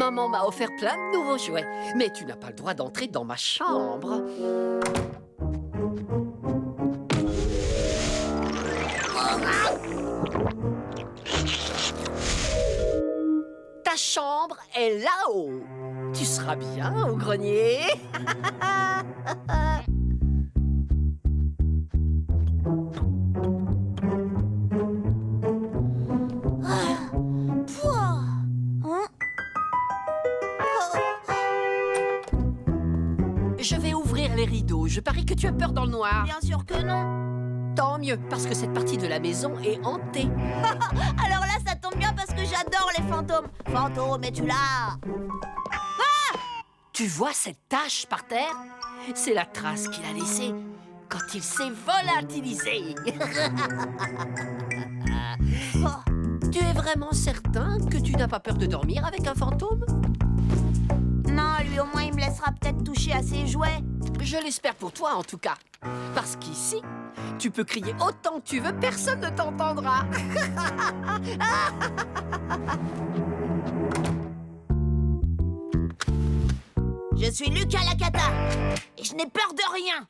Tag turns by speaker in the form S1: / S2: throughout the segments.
S1: Maman m'a offert plein de nouveaux jouets, mais tu n'as pas le droit d'entrer dans ma chambre. Ta chambre est là-haut. Tu seras bien au grenier. Je vais ouvrir les rideaux. Je parie que tu as peur dans le noir.
S2: Bien sûr que non.
S1: Tant mieux, parce que cette partie de la maison est hantée.
S2: Alors là, ça tombe bien parce que j'adore les fantômes. Fantôme, es-tu là?
S1: Tu vois cette tache par terre? C'est la trace qu'il a laissée quand il s'est volatilisé. Tu es vraiment certain que tu n'as pas peur de dormir avec un fantôme?
S2: Non, lui au moins il me laissera peut-être toucher à ses jouets.
S1: Je l'espère pour toi en tout cas. Parce qu'ici, tu peux crier autant que tu veux, personne ne t'entendra.
S2: Je suis Lucas Lacata et je n'ai peur de rien.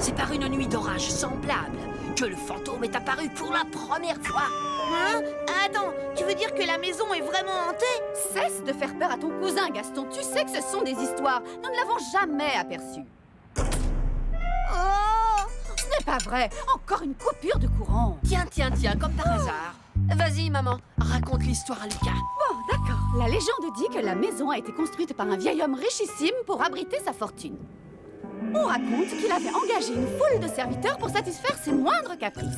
S1: C'est par une nuit d'orage semblable que le fantôme est apparu pour la première fois.
S2: Hein? Attends, tu veux dire que la maison est vraiment hantée?
S3: Cesse de faire peur à ton cousin, Gaston. Tu sais que ce sont des histoires. Nous ne l'avons jamais aperçu.
S2: Oh!
S3: Ce n'est pas vrai. Encore une coupure de courant.
S1: Tiens, comme par hasard. Vas-y, maman, raconte l'histoire à Lucas.
S3: Bon, d'accord. La légende dit que la maison a été construite par un vieil homme richissime pour abriter sa fortune. On raconte qu'il avait engagé une foule de serviteurs pour satisfaire ses moindres caprices.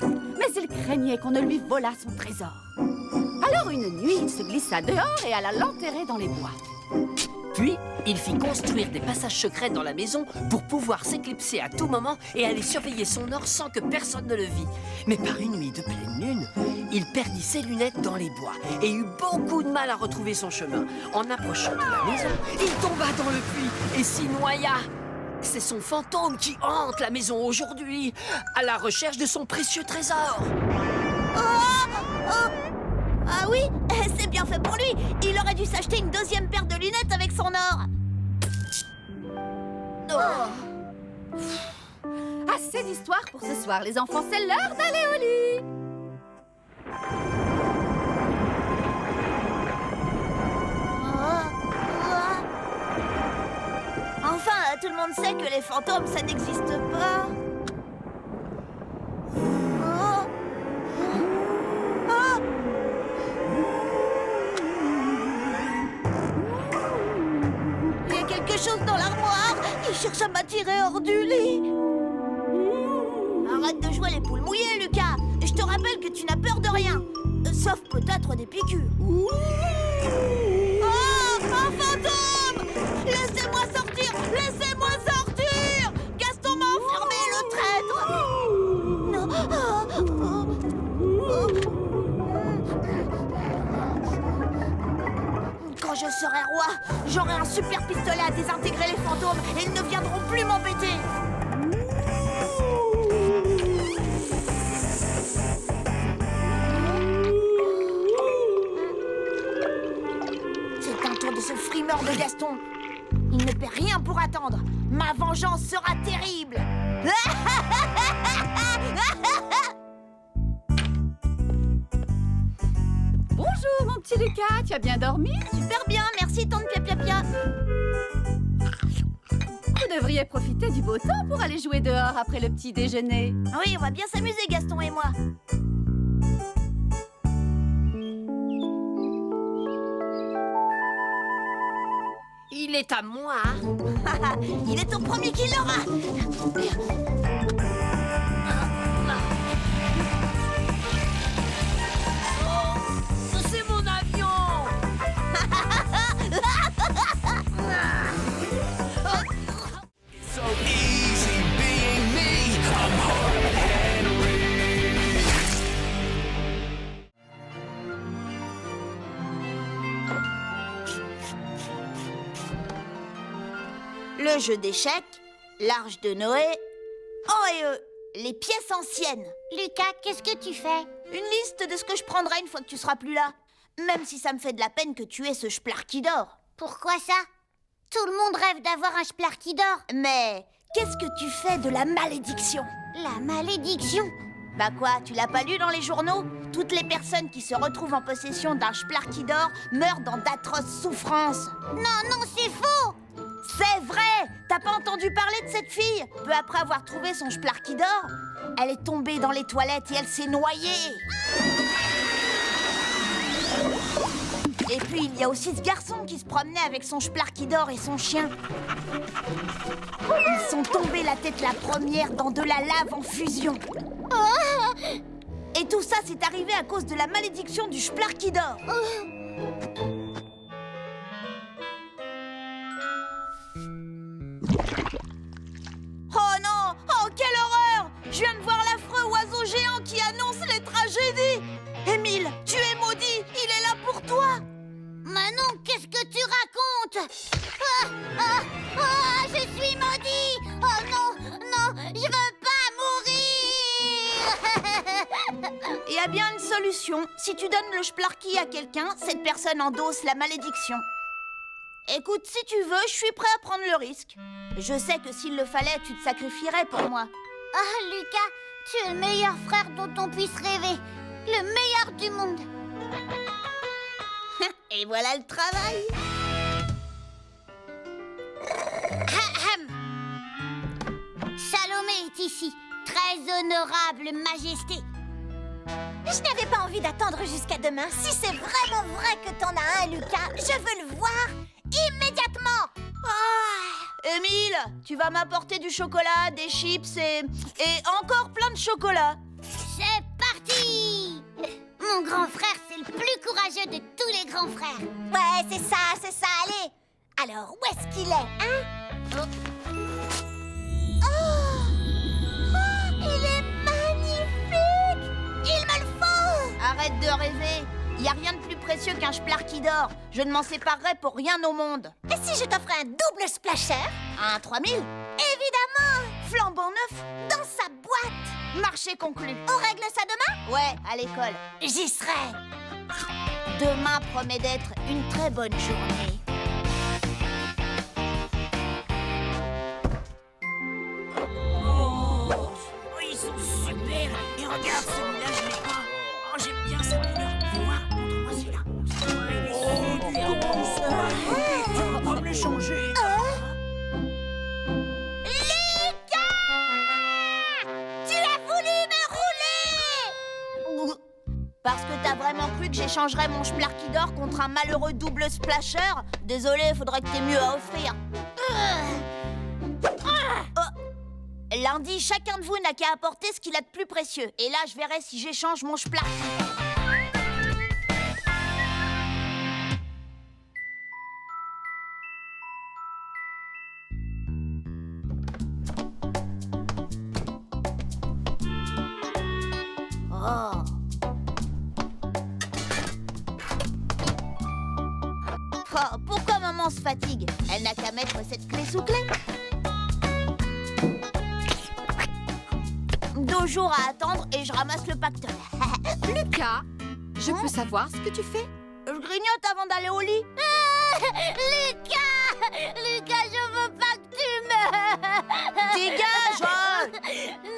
S3: Mais il craignait qu'on ne lui volât son trésor. Alors une nuit, il se glissa dehors et alla l'enterrer dans les bois.
S1: Puis, il fit construire des passages secrets dans la maison pour pouvoir s'éclipser à tout moment et aller surveiller son or sans que personne ne le vît. Mais par une nuit de pleine lune, il perdit ses lunettes dans les bois et eut beaucoup de mal à retrouver son chemin. En approchant de la maison, il tomba dans le puits et s'y noya. C'est son fantôme qui hante la maison aujourd'hui, à la recherche de son précieux trésor.
S2: Ah oui, c'est bien fait pour lui. Il aurait dû s'acheter une deuxième paire de lunettes avec son or.
S3: Assez d'histoires pour ce soir, les enfants. C'est l'heure d'aller au lit.
S2: Enfin, tout le monde sait que les fantômes, ça n'existe pas. Il y a quelque chose dans l'armoire. Il cherche à m'attirer hors du lit. Arrête de jouer les poules mouillées, Lucas. Je te rappelle que tu n'as peur de rien. Sauf peut-être des piqûres. Oh, un fantôme! Laissez-moi sortir! Laissez-moi sortir! Gaston m'a enfermé, le traître! Quand je serai roi, j'aurai un super pistolet à désintégrer les fantômes et ils ne viendront plus m'embêter! C'est un tour de ce frimeur de Gaston. Il ne paie rien pour attendre. Ma vengeance sera terrible.
S3: Bonjour, mon petit Lucas. Tu as bien dormi?
S2: Super bien, merci tante Pia.
S3: Vous devriez profiter du beau temps pour aller jouer dehors après le petit déjeuner.
S2: Oui, on va bien s'amuser, Gaston et moi.
S1: Il est à moi.
S2: Il est au premier qui l'aura.
S1: C'est mon avion.
S4: So easy being me. I'm hard and
S2: le jeu d'échecs, l'arche de Noé... Oh, et les pièces anciennes.
S4: Lucas, qu'est-ce que tu fais?
S2: Une liste de ce que je prendrai une fois que tu seras plus là. Même si ça me fait de la peine que tu aies ce Splarkidor.
S4: Pourquoi ça? Tout le monde rêve d'avoir un Splarkidor.
S2: Mais qu'est-ce que tu fais de la malédiction?
S4: La malédiction?
S2: Bah quoi, tu l'as pas lu dans les journaux? Toutes les personnes qui se retrouvent en possession d'un Splarkidor meurent dans d'atroces souffrances.
S4: Non, c'est faux!
S2: C'est vrai! T'as pas entendu parler de cette fille? Peu après avoir trouvé son Splarkidor, elle est tombée dans les toilettes et elle s'est noyée. Et puis il y a aussi ce garçon qui se promenait avec son Splarkidor et son chien. Ils sont tombés la tête la première dans de la lave en fusion. Et tout ça, c'est arrivé à cause de la malédiction du Splarkidor. Oh non! Oh, quelle horreur! Je viens de voir l'affreux oiseau géant qui annonce les tragédies! Émile, tu es maudit! Il est là pour toi!
S4: Manon, qu'est-ce que tu racontes? Je suis maudit! Oh non, je veux pas mourir!
S2: Il y a bien une solution. Si tu donnes le Splarky à quelqu'un, cette personne endosse la malédiction. Écoute, si tu veux, je suis prêt à prendre le risque. Je sais que s'il le fallait, tu te sacrifierais pour moi.
S4: Ah, Lucas, tu es le meilleur frère dont on puisse rêver. Le meilleur du monde.
S2: Et voilà le travail.
S4: Salomé est ici. Très honorable majesté. Je n'avais pas envie d'attendre jusqu'à demain. Si c'est vraiment vrai que t'en as un, Lucas, je veux le voir immédiatement.
S2: Émile, tu vas m'apporter du chocolat, des chips et encore plein de chocolat.
S4: C'est parti! Mon grand frère, c'est le plus courageux de tous les grands frères. Ouais, c'est ça, allez. Alors, où est-ce qu'il est, hein? Il est magnifique! Il me le faut!
S2: Arrête de rêver. Il n'y a rien de plus précieux qu'un Splarkidor. Je ne m'en séparerai pour rien au monde.
S4: Et si je t'offrais un double splasher?
S2: Un 3000?
S4: Évidemment!
S2: Flambant neuf?
S4: Dans sa boîte!
S2: Marché conclu.
S4: On règle ça demain?
S2: Ouais, à l'école.
S4: J'y serai!
S2: Demain promet d'être une très bonne journée.
S1: Oh, ils sont super. Et regarde celui-là, je l'ai pas. Oh, j'aime bien cette couleur. Fais voir, montre-moi celui-là. Il est super. Tu vas pas me le changer.
S4: Lucas! Tu as voulu me rouler!
S2: Parce que t'as vraiment cru que j'échangerais mon Splarkidor contre un malheureux double splasher? Désolé, faudrait que t'aies mieux à offrir. Lundi, chacun de vous n'a qu'à apporter ce qu'il a de plus précieux. Et là, je verrai si j'échange mon Splarky. Oh. Oh, pourquoi maman se fatigue? Elle n'a qu'à mettre cette clé sous clé. 2 jours à attendre et je ramasse le pactole.
S3: Lucas, je peux savoir ce que tu fais?
S2: Je grignote avant d'aller au lit.
S4: Lucas! Lucas, je veux pas que tu meurs!
S2: Dégage!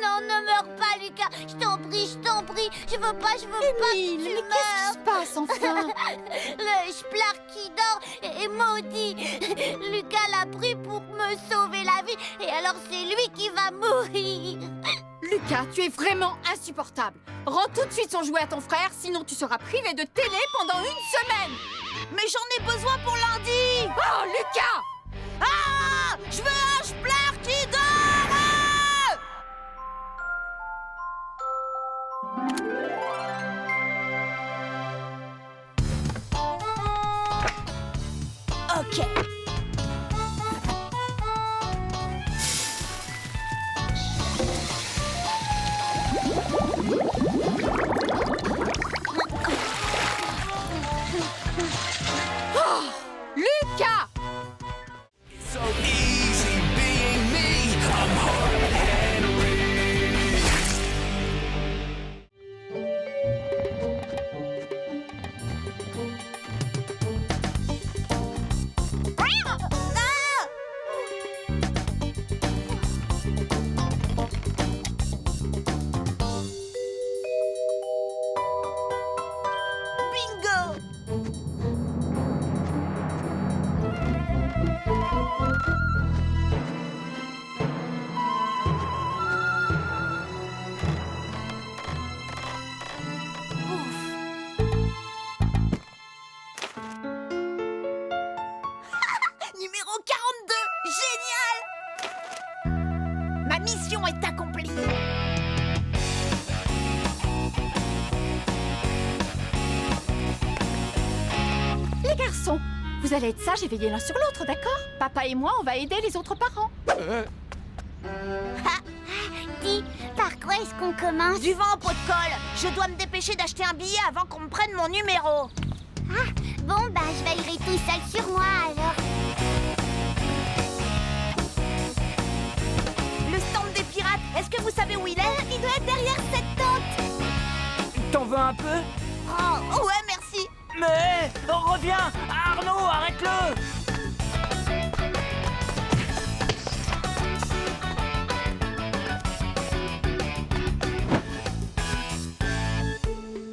S4: Non, ne meurs pas, Lucas! Je t'en prie, je veux pas que tu
S3: Émile, mais
S4: meurs!
S3: qu'est-ce qui se passe enfin?
S4: Le Splarkidor est maudit! Lucas l'a pris pour me sauver la vie, et alors c'est lui qui va mourir!
S3: Lucas, tu es vraiment insupportable. Rends tout de suite son jouet à ton frère, sinon tu seras privé de télé pendant 1 semaine.
S2: Mais j'en ai besoin pour lundi!
S3: Oh, Lucas!
S2: Ah! Je veux un Splarkidor! Ok.
S3: Lucas!
S5: So easy.
S2: mission est accomplie.
S3: Les garçons, vous allez être sages et veiller l'un sur l'autre, d'accord? Papa et moi, on va aider les autres parents.
S4: Dis, par quoi est-ce qu'on commence?
S2: Du vent au pot de colle. Je dois me dépêcher d'acheter un billet avant qu'on me prenne mon numéro.
S4: Ah, bon, bah, je veillerai tout seul sur moi, alors.
S2: Le stand des pirates, est-ce que vous savez où il est?
S4: Il doit être derrière cette tente.
S5: T'en veux un peu?
S2: Oh, ouais, merci.
S5: Mais reviens! Arnaud, arrête-le!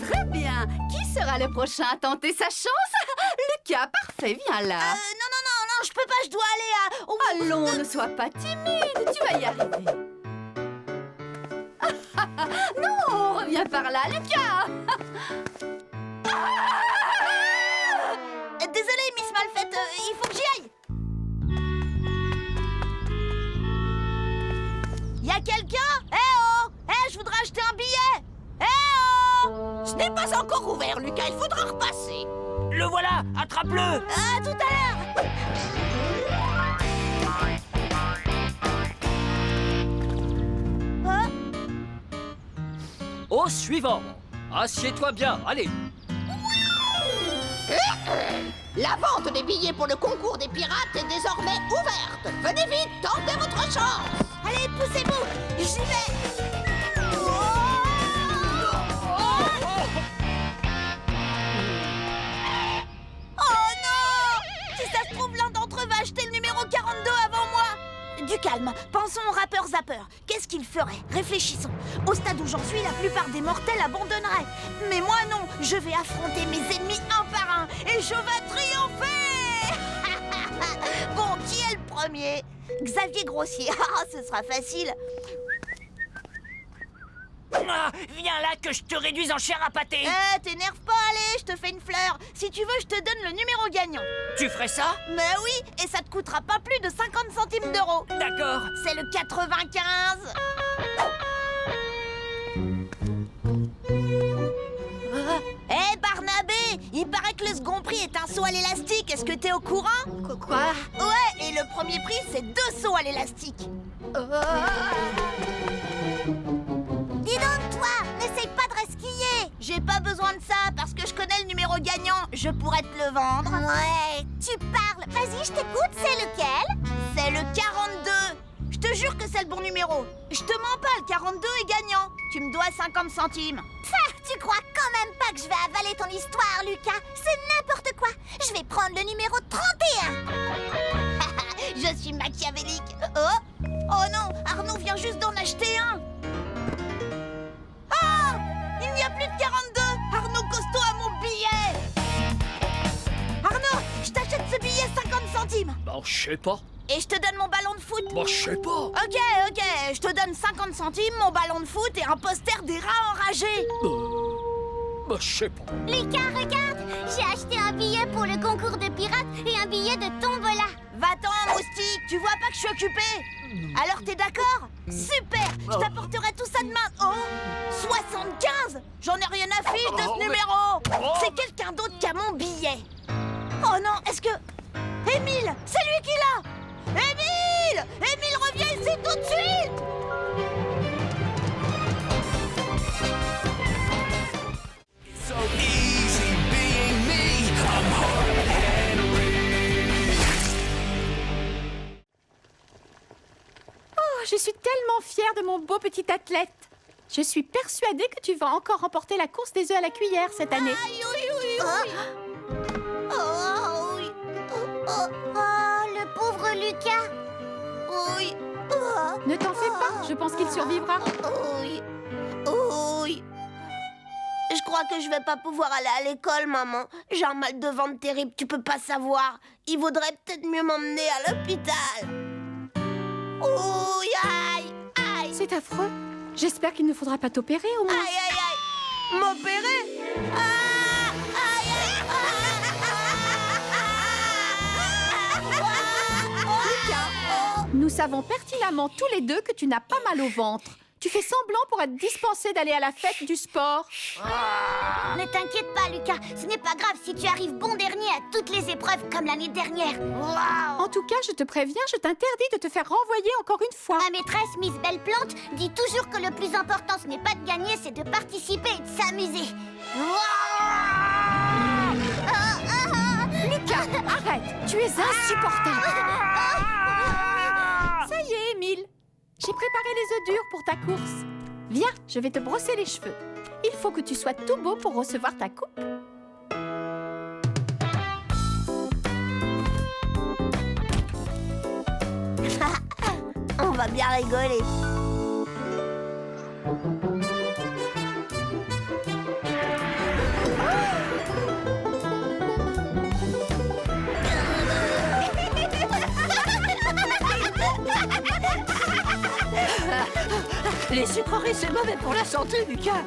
S3: Très bien. Qui sera le prochain à tenter sa chance? Lucas, parfait, viens là.
S2: Non, je peux pas, je dois aller à...
S3: Allons, ne sois pas timide, tu vas y arriver. Non, reviens par là, Lucas.
S2: Désolée, Miss Malfaite, il faut que j'y aille. Y'a quelqu'un? Eh oh! Je voudrais acheter un billet. Eh oh! Ce n'est pas encore ouvert, Lucas, il faudra repasser.
S5: Le voilà! Attrape-le!
S2: À tout à l'heure.
S1: Au suivant. Assieds-toi bien, allez.
S6: La vente des billets pour le concours des pirates est désormais ouverte. Venez vite, tentez votre chance.
S2: Allez, poussez-vous. J'y vais. Oh non! Si ça se trouve, l'un d'entre eux va acheter le numéro 42 avant moi. Du calme, pensons au rappeur Zapper. Qu'est-ce qu'il ferait? Réfléchissons. Au stade où j'en suis, la plupart des mortels abandonneraient. Mais moi non, je vais affronter mes ennemis un par un et je vais triompher. Bon, qui est le premier? Xavier Grossier. Ah, ce sera facile.
S5: Ah, viens là que je te réduise en chair à pâté!
S2: T'énerve pas, allez, je te fais une fleur. Si tu veux, je te donne le numéro gagnant.
S5: Tu ferais ça?
S2: Mais oui, et ça te coûtera pas plus de 50 centimes d'euros.
S5: D'accord.
S2: C'est le 95. Barnabé, il paraît que le second prix est un saut à l'élastique. Est-ce que t'es au courant?
S3: Quoi?
S2: Ouais, et le premier prix, c'est 2 sauts à l'élastique.
S4: Dis donc, toi, n'essaye pas de resquiller.
S2: J'ai pas besoin de ça parce que je connais le numéro gagnant. Je pourrais te le vendre.
S4: Ouais, tu parles. Vas-y, je t'écoute, c'est lequel?
S2: C'est le 42. Je te jure que c'est le bon numéro. Je te mens pas, le 42 est gagnant. Tu me dois 50 centimes.
S4: Tu crois quand même pas que je vais avaler ton histoire, Lucas? C'est n'importe quoi. Je vais prendre le numéro 31.
S2: Je suis machiavélique. Oh non, Arnaud vient juste d'en acheter un. Ah! Il n'y a plus de 42. Arnaud Costaud a mon billet. Arnaud, je t'achète ce billet 50 centimes.
S1: Bah, je sais pas.
S2: Et je te donne mon ballon de foot.
S1: Bah, je sais pas.
S2: Ok, je te donne 50 centimes, mon ballon de foot et un poster des rats enragés.
S1: Bah, je sais pas.
S4: Lucas, regarde, j'ai acheté un billet pour le concours de pirates et un billet de tombola.
S2: Va-t'en, moustique, tu vois pas que je suis occupée? Alors t'es d'accord? Super, je t'apporterai tout ça demain. Oh, 75. J'en ai rien à fiche de ce numéro. C'est quelqu'un d'autre qui a mon billet. Oh non, est-ce que... Émile, c'est lui qui l'a. Émile! Émile, reviens ici tout de suite!
S7: So easy being me, I'm hard to handle.
S3: Oh, je suis tellement fière de mon beau petit athlète. Je suis persuadée que tu vas encore remporter la course des œufs à la cuillère cette année.
S2: Aïe, oui.
S4: Oh, oui. Oh, le pauvre Lucas.
S2: Oui.
S3: Ne t'en fais pas, je pense qu'il survivra.
S2: Oui. Oui. Je crois que je vais pas pouvoir aller à l'école, maman. J'ai un mal de ventre terrible, tu peux pas savoir. Il vaudrait peut-être mieux m'emmener à l'hôpital. Oui, aïe.
S3: C'est affreux. J'espère qu'il ne faudra pas t'opérer au moins.
S2: Aïe. M'opérer? Ah! Aïe.
S3: Nous savons pertinemment tous les deux que tu n'as pas mal au ventre. Tu fais semblant pour être dispensé d'aller à la fête du sport.
S4: Ne t'inquiète pas, Lucas. Ce n'est pas grave si tu arrives bon dernier à toutes les épreuves comme l'année dernière.
S3: En tout cas, je te préviens, je t'interdis de te faire renvoyer encore une fois.
S4: Ma maîtresse, Miss Belle-Plante, dit toujours que le plus important, ce n'est pas de gagner, c'est de participer et de s'amuser.
S3: Lucas, arrête, tu es insupportable. Ça y est, Émile. J'ai préparé les œufs durs pour ta course. Viens, je vais te brosser les cheveux. Il faut que tu sois tout beau pour recevoir ta coupe.
S2: On va bien rigoler.
S1: Les sucreries, c'est mauvais pour la santé, Lucas.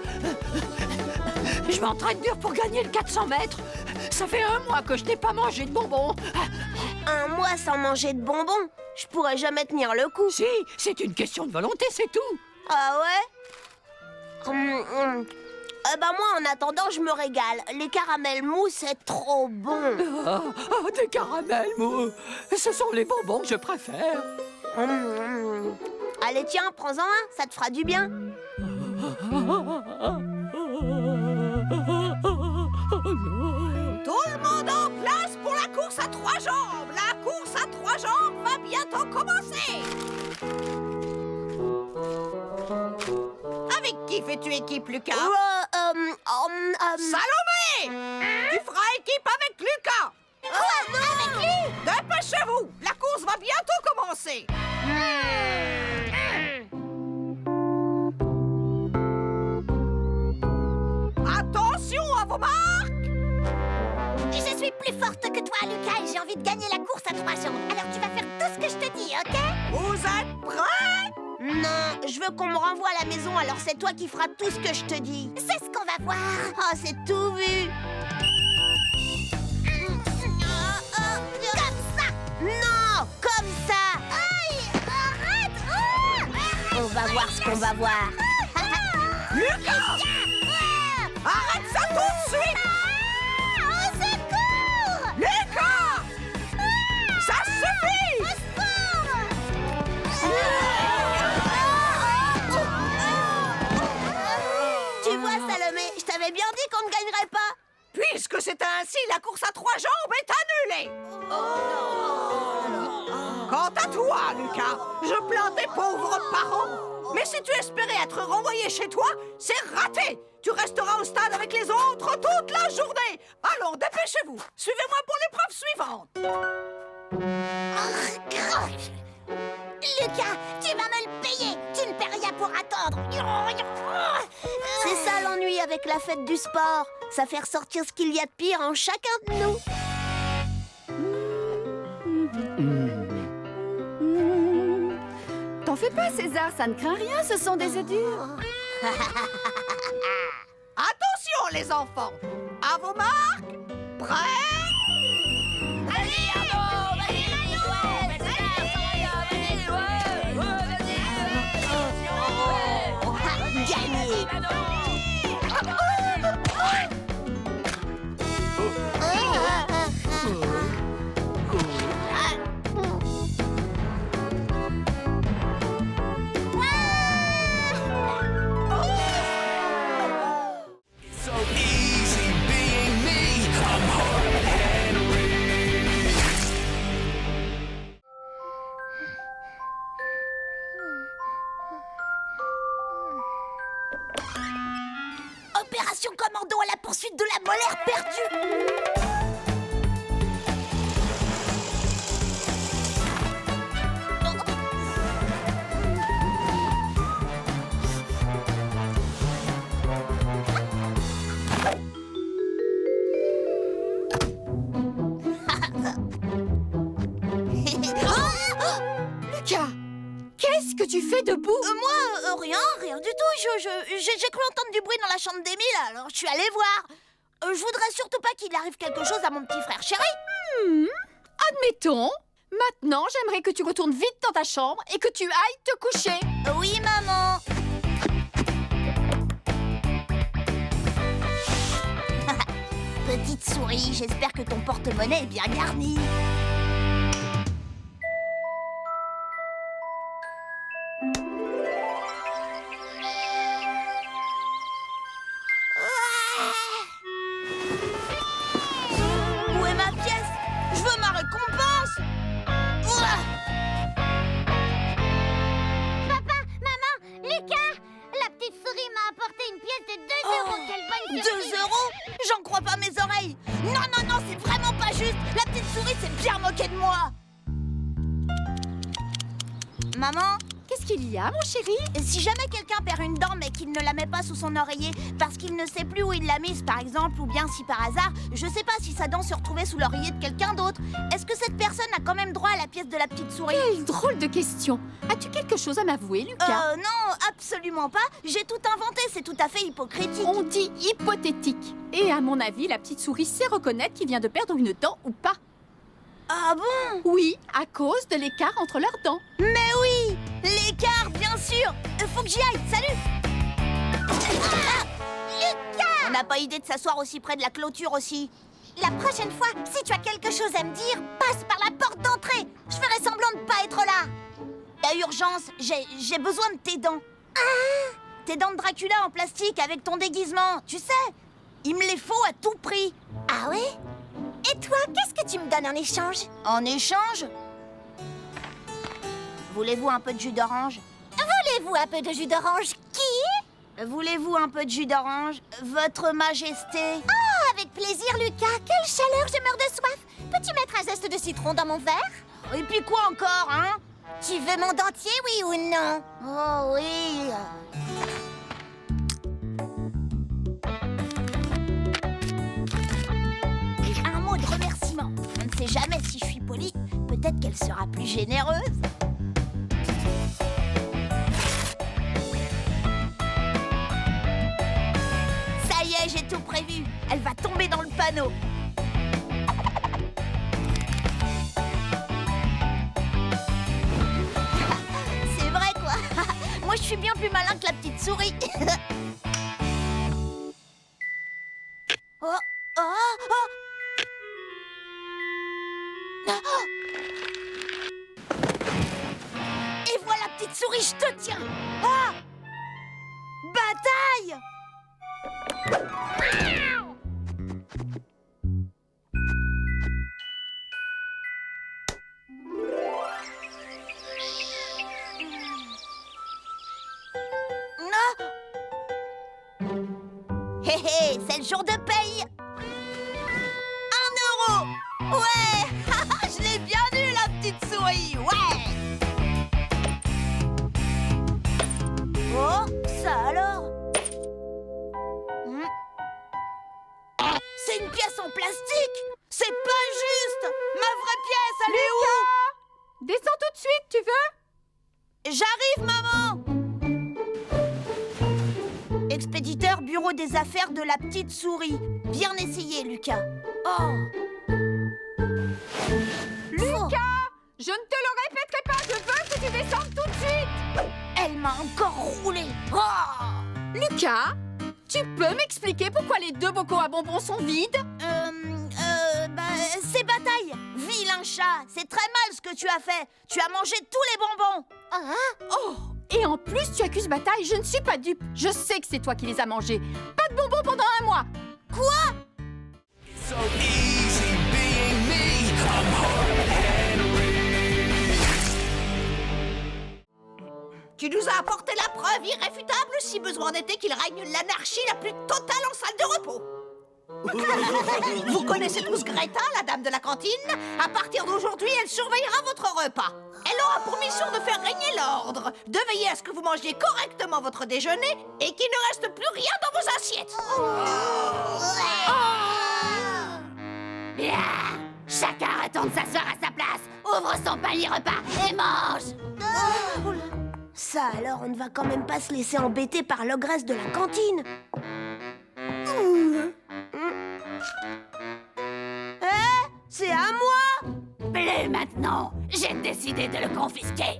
S1: Je m'entraîne dur pour gagner le 400 mètres. Ça fait 1 mois que je n'ai pas mangé de bonbons.
S2: 1 mois sans manger de bonbons, je pourrais jamais tenir le coup.
S1: Si, c'est une question de volonté, c'est tout.
S2: Ah ouais? Eh ben moi, en attendant, je me régale. Les caramels mous, c'est trop bon.
S1: Des caramels mous. Ce sont les bonbons que je préfère.
S2: Allez, tiens, prends-en un, ça te fera du bien.
S6: Tout le monde en place pour la course à 3 jambes. La course à 3 jambes va bientôt commencer. Avec qui fais-tu équipe, Lucas? Salomé! Tu feras équipe avec Lucas.
S4: Quoi? Non, avec lui?
S6: Dépêchez-vous, la course va bientôt commencer. Attention à vos marques.
S4: Je suis plus forte que toi, Lucas, et j'ai envie de gagner la course à 3 jambes. Alors tu vas faire tout ce que je te dis, ok?
S6: Vous êtes prêts?
S2: Non, je veux qu'on me renvoie à la maison, alors c'est toi qui feras tout ce que je te dis.
S4: C'est ce qu'on va voir.
S2: Oh, c'est tout vu.
S4: Comme ça.
S2: Non, comme ça.
S4: Aïe, arrête.
S2: On va voir ce qu'on va voir.
S6: Lucas! Arrête ça tout de suite!
S4: Au secours!
S6: Lucas! Ça suffit!
S4: Au secours!
S2: Tu vois, Salomé, je t'avais bien dit qu'on ne gagnerait pas.
S6: Puisque c'est ainsi, la course à 3 jambes est annulée! Quant à toi, Lucas, je plains tes pauvres parents. Mais si tu espérais être renvoyé chez toi, c'est raté! Tu resteras au stade avec les autres toute la journée! Alors, dépêchez-vous! Suivez-moi pour l'épreuve suivante!
S4: Lucas, tu vas me le payer! Tu ne paies rien pour attendre!
S2: C'est ça l'ennui avec la fête du sport. Ça fait ressortir ce qu'il y a de pire en chacun de nous.
S3: T'en fais pas, César, ça ne craint rien, ce sont des œufs durs.
S6: Attention, les enfants! À vos marques! Prêts?
S4: Vas-y, Arnaud! Vas-y,
S2: Gagné.
S7: So easy being me. I'm hard Henry.
S4: Opération commando à la poursuite de la molaire perdue!
S3: Lucas, qu'est-ce que tu fais debout?
S2: Moi, rien du tout. J'ai cru entendre du bruit dans la chambre d'Émile, alors je suis allée voir. Je voudrais surtout pas qu'il arrive quelque chose à mon petit frère chéri.
S3: Admettons. Maintenant, j'aimerais que tu retournes vite dans ta chambre et que tu ailles te coucher.
S2: Oui, maman. Petite souris, j'espère que ton porte-monnaie est bien garni. Où est ma pièce? Je veux ma récompense. Ouah.
S4: Papa, maman, Lucas, la petite souris m'a apporté une pièce de 2 euros. Quelle bonne surprise.
S2: 2 euros? J'en crois pas mes oreilles. Non, non, non, c'est vraiment pas juste. La petite souris s'est bien moquée de moi. Maman,
S3: Qu'est-ce qu'il y a, mon chéri?
S2: si jamais quelqu'un perd une dent mais qu'il ne la met pas sous son oreiller parce qu'il ne sait plus où il l'a mise, par exemple, ou bien si par hasard, je sais pas si sa dent se retrouvait sous l'oreiller de quelqu'un d'autre, est-ce que cette personne a quand même droit à la pièce de la petite souris?
S3: Quelle drôle de question. As-tu quelque chose à m'avouer, Lucas?
S2: Non, absolument pas. J'ai tout inventé, c'est tout à fait hypocritique.
S3: On dit hypothétique. Et à mon avis, la petite souris sait reconnaître qu'il vient de perdre une dent ou pas.
S2: Ah bon?
S3: Oui, à cause de l'écart entre leurs dents.
S2: Mais oui, l'écart, bien sûr. Faut que j'y aille, salut. Lucas! On n'a pas idée de s'asseoir aussi près de la clôture aussi.
S4: La prochaine fois, si tu as quelque chose à me dire, passe par la porte d'entrée. Je ferai semblant de pas être là.
S2: La urgence, j'ai besoin de tes dents. Tes dents de Dracula en plastique avec ton déguisement, tu sais. Il me les faut à tout prix.
S4: Ah ouais? Et toi, qu'est-ce que tu me donnes en échange?
S2: En échange? Voulez-vous un peu de jus d'orange?
S4: Voulez-vous un peu de jus d'orange? Qui?
S2: Voulez-vous un peu de jus d'orange, Votre Majesté?
S4: Oh, avec plaisir, Lucas. Quelle chaleur, je meurs de soif. Peux-tu mettre un zeste de citron dans mon verre?
S2: Et puis quoi encore, hein?
S4: Tu veux mon dentier, oui ou non?
S2: Oh oui. Un mot de remerciement. On ne sait jamais si je suis polie. Peut-être qu'elle sera plus généreuse. Ça y est, j'ai tout prévu. Elle va tomber dans le panneau. C'est vrai, quoi. Moi, je suis bien plus malin que la petite souris. Oh, oh, oh. Et voilà, petite souris, je te tiens. Ah! Bataille! Hé hé, c'est le jour de paye. 1 euro. Ouais, je l'ai bien eu, la petite souris. Ouais. Oh, ça alors. C'est une pièce en plastique. C'est pas juste. Ma vraie pièce, elle est où?
S3: Descends tout de suite, tu veux?
S2: J'arrive, maman. Expéditeur, bureau des affaires de la petite souris. Bien essayé, Lucas. Oh.
S3: Lucas! Je ne te le répéterai pas, je veux que tu descendes tout de suite!
S2: Elle m'a encore roulé. Oh.
S3: Lucas, tu peux m'expliquer pourquoi les 2 bocaux à bonbons sont vides?
S2: C'est Bataille. Vilain chat, c'est très mal ce que tu as fait. Tu as mangé tous les bonbons.
S3: Oh! Et en plus, tu accuses Bataille, je ne suis pas dupe. Je sais que c'est toi qui les as mangés. Pas de bonbons pendant 1 mois. Quoi?
S7: So easy being me. I'm hard Henry.
S6: Tu nous as apporté la preuve irréfutable, si besoin n'était, qu'il règne l'anarchie la plus totale en salle de repos. Vous connaissez tous Greta, la dame de la cantine? À partir d'aujourd'hui, elle surveillera votre repas. Elle aura pour mission de faire régner l'ordre, de veiller à ce que vous mangiez correctement votre déjeuner et qu'il ne reste plus rien dans vos assiettes.
S4: Bien. Chacun retourne s'asseoir à sa place, ouvre son panier repas et mange.
S2: Ça alors, on ne va quand même pas se laisser embêter par l'ogresse de la cantine. C'est à moi.
S3: Je l'ai maintenant. J'ai décidé de le confisquer.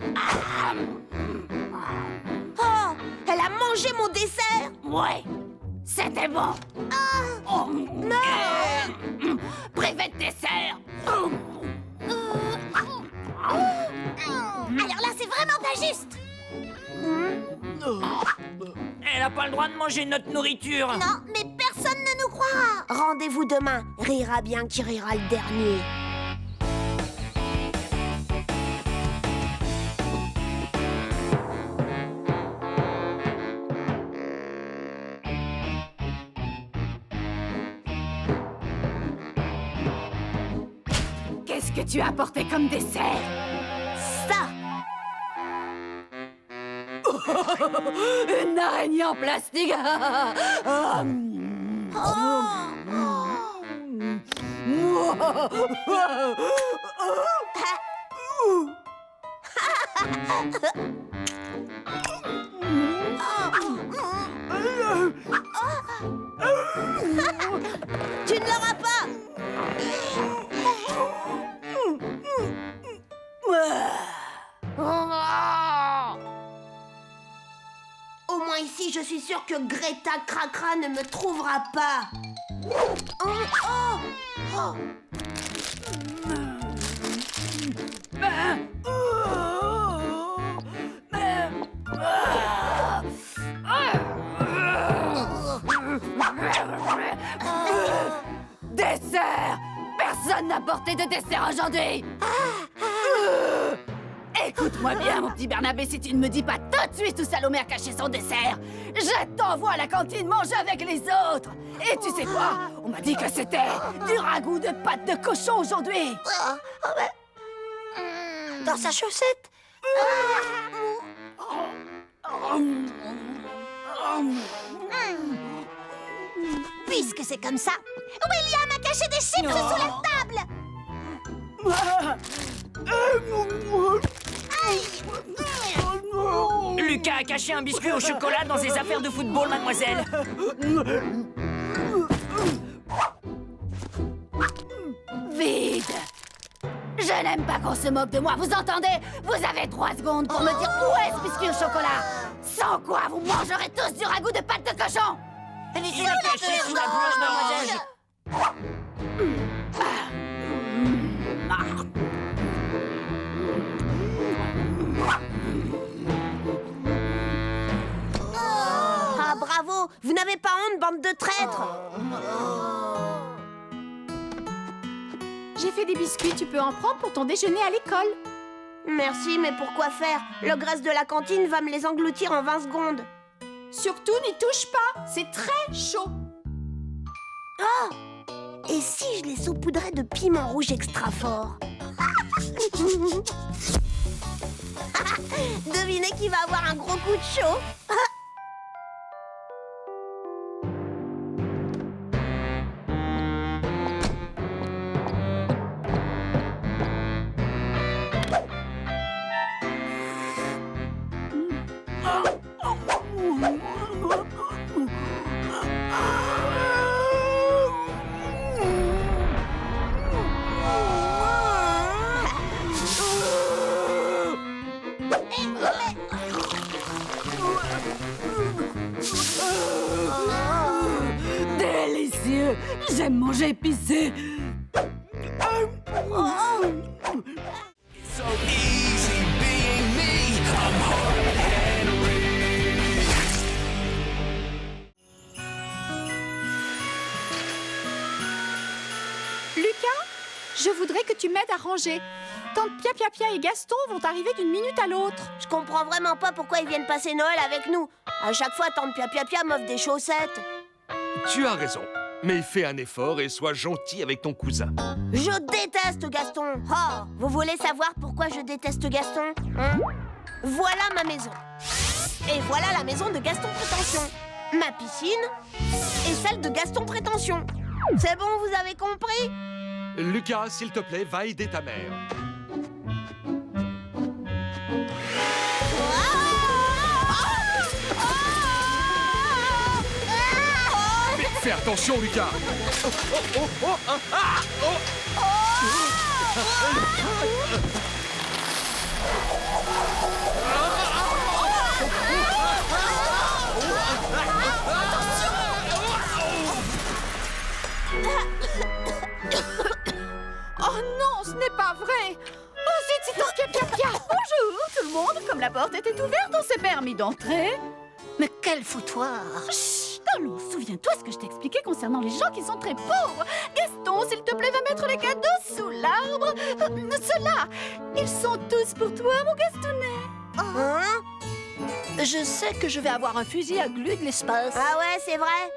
S2: Oh, elle a mangé mon dessert.
S3: Ouais, c'était bon. Oh, non. Privé de dessert.
S4: Alors là, c'est vraiment pas juste.
S5: Elle a pas le droit de manger notre nourriture.
S4: Non, mais personne ne nous croira.
S2: Rendez-vous demain. Rira bien qui rira le dernier.
S3: Qu'est-ce que tu as apporté comme dessert?
S2: Ça.
S3: Une araignée en plastique.
S2: Tu ne l'auras pas. Au moins ici, je suis sûre que Greta Cracra ne me trouvera pas.
S3: Dessert! Personne n'a porté de dessert aujourd'hui! Écoute-moi bien, mon petit Bernabé, si tu ne me dis pas tout de suite où Salomé a caché son dessert, je t'envoie à la cantine manger avec les autres! Et tu sais quoi? On m'a dit que c'était du ragoût de pâte de cochon aujourd'hui!
S2: Dans sa chaussette.
S4: Puisque c'est comme ça, William a caché des chips sous la table.
S5: Lucas a caché un biscuit au chocolat dans ses affaires de football, mademoiselle.
S3: Vide! Je n'aime pas qu'on se moque de moi, vous entendez? Vous avez 3 secondes pour me dire où est ce biscuit au chocolat! Sans quoi vous mangerez tous du ragoût de pâte de cochon!
S5: Il est caché sous la blouse, mademoiselle.
S2: Ah, bravo! Vous n'avez pas honte, bande de traîtres!
S3: J'ai fait des biscuits, tu peux en prendre pour ton déjeuner à l'école.
S2: Merci, mais pourquoi faire? Le graisse de la cantine va me les engloutir en 20 secondes.
S3: Surtout, n'y touche pas, c'est très chaud.
S2: Oh! Et si je les saupoudrais de piment rouge extra fort? Devinez qui va avoir un gros coup de chaud?
S3: Délicieux! J'aime manger épicé.
S7: So easy being me. I'm hard Henry.
S3: Lucas, je voudrais que tu m'aides à ranger. Tante Pia et Gaston vont arriver d'une minute à l'autre.
S2: Je comprends vraiment pas pourquoi ils viennent passer Noël avec nous. À chaque fois, tante Pia m'offre des chaussettes.
S8: Tu as raison. Mais fais un effort et sois gentil avec ton cousin.
S2: Je déteste Gaston. Oh, vous voulez savoir pourquoi je déteste Gaston, hein? Voilà ma maison. Et voilà la maison de Gaston Prétention. Ma piscine et celle de Gaston Prétention. C'est bon, vous avez compris?
S8: Lucas, s'il te plaît, va aider ta mère. Mais fais attention, Lucas.
S3: Oh non, ce n'est pas vrai! Oh zut, c'est ton pia-pia-pia! Bonjour tout le monde! Comme la porte était ouverte, on s'est permis d'entrer.
S1: Mais quel foutoir!
S3: Chut! Allons, souviens-toi ce que je t'ai expliqué concernant les gens qui sont très pauvres. Gaston, s'il te plaît, va mettre les cadeaux sous l'arbre. Ceux-là, ils sont tous pour toi, mon Gastounet.
S2: Hein?
S1: Je sais que je vais avoir un fusil à glu de l'espace.
S2: Ah ouais, c'est vrai.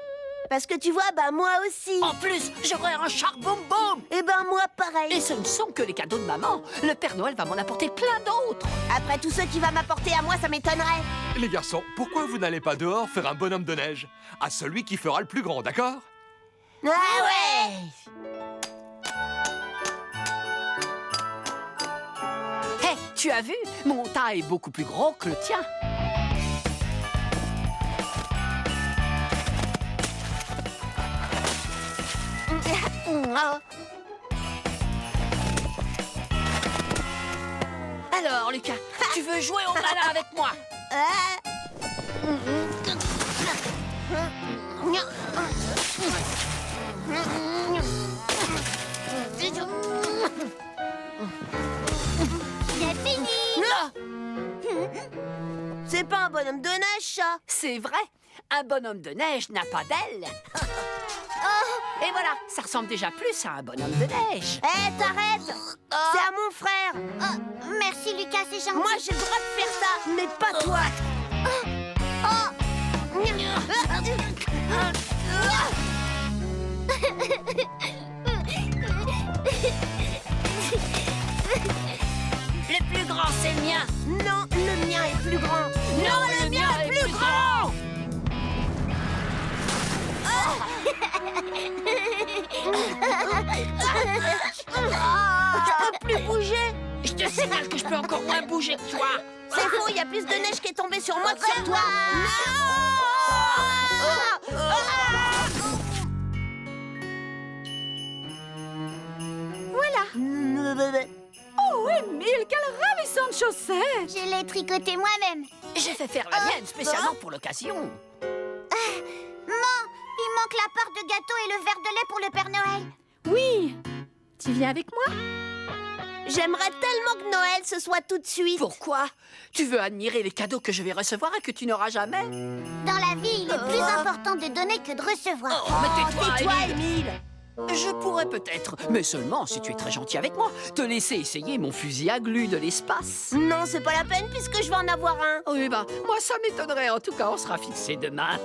S2: Parce que tu vois, bah moi aussi.
S1: En plus, j'aurai un char boum boum.
S2: Et ben moi pareil.
S1: Et ce ne sont que les cadeaux de maman. Le Père Noël va m'en apporter plein d'autres.
S2: Après tout ce qu'il va m'apporter à moi, ça m'étonnerait.
S8: Les garçons, pourquoi vous n'allez pas dehors faire un bonhomme de neige? À celui qui fera le plus grand, d'accord?
S2: Ah ouais.
S1: Hé, tu as vu? Mon tas est beaucoup plus gros que le tien. Alors, Lucas, tu veux jouer au malin avec moi?
S4: C'est fini.
S2: C'est pas un bonhomme de neige, ça.
S1: C'est vrai, un bonhomme de neige n'a pas d'ailes. Et voilà, ça ressemble déjà plus à un bonhomme de neige.
S2: Hé, t'arrêtes. C'est à mon frère.
S4: Merci Lucas, c'est gentil.
S2: Moi, j'ai le droit de faire ça, mais pas toi.
S1: Le plus grand, c'est le mien.
S2: Non, le mien est plus grand.
S1: Non, le mien est plus grand.
S2: Tu peux plus bouger.
S1: Je te signale que je peux encore moins bouger que toi.
S2: C'est faux, il y a plus de neige qui est tombée sur moi que sur toi.
S3: Voilà. Oh, Émile, quelle ravissante chaussette!
S4: Je l'ai tricoté moi-même.
S1: J'ai fait faire la mienne spécialement pour l'occasion.
S4: Maman, il manque la part de gâteau et le verre de lait pour le Père Noël.
S3: Oui. Tu viens avec moi?
S2: J'aimerais tellement que Noël ce soit tout de suite.
S1: Pourquoi? Tu veux admirer les cadeaux que je vais recevoir et que tu n'auras jamais?
S4: Dans la vie, il est plus important de donner que de recevoir.
S1: Mais tais-toi,
S2: Tais-toi,
S1: Émile.
S2: Émile.
S1: Je pourrais peut-être, mais seulement si tu es très gentil avec moi, te laisser essayer mon fusil à glu de l'espace.
S2: Non, c'est pas la peine puisque je vais en avoir un.
S1: Oui, bah, moi ça m'étonnerait. En tout cas, on sera fixé demain.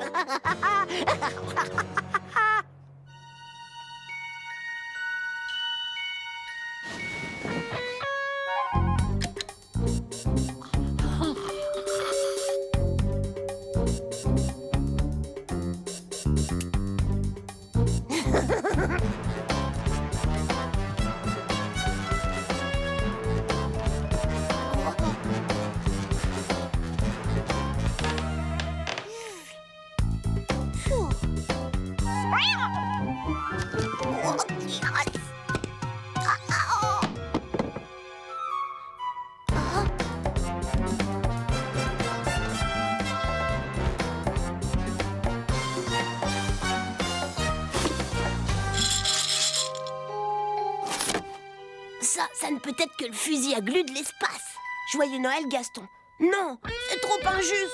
S2: Ça ne peut être que le fusil à glu de l'espace. Joyeux Noël, Gaston. Non, c'est trop injuste.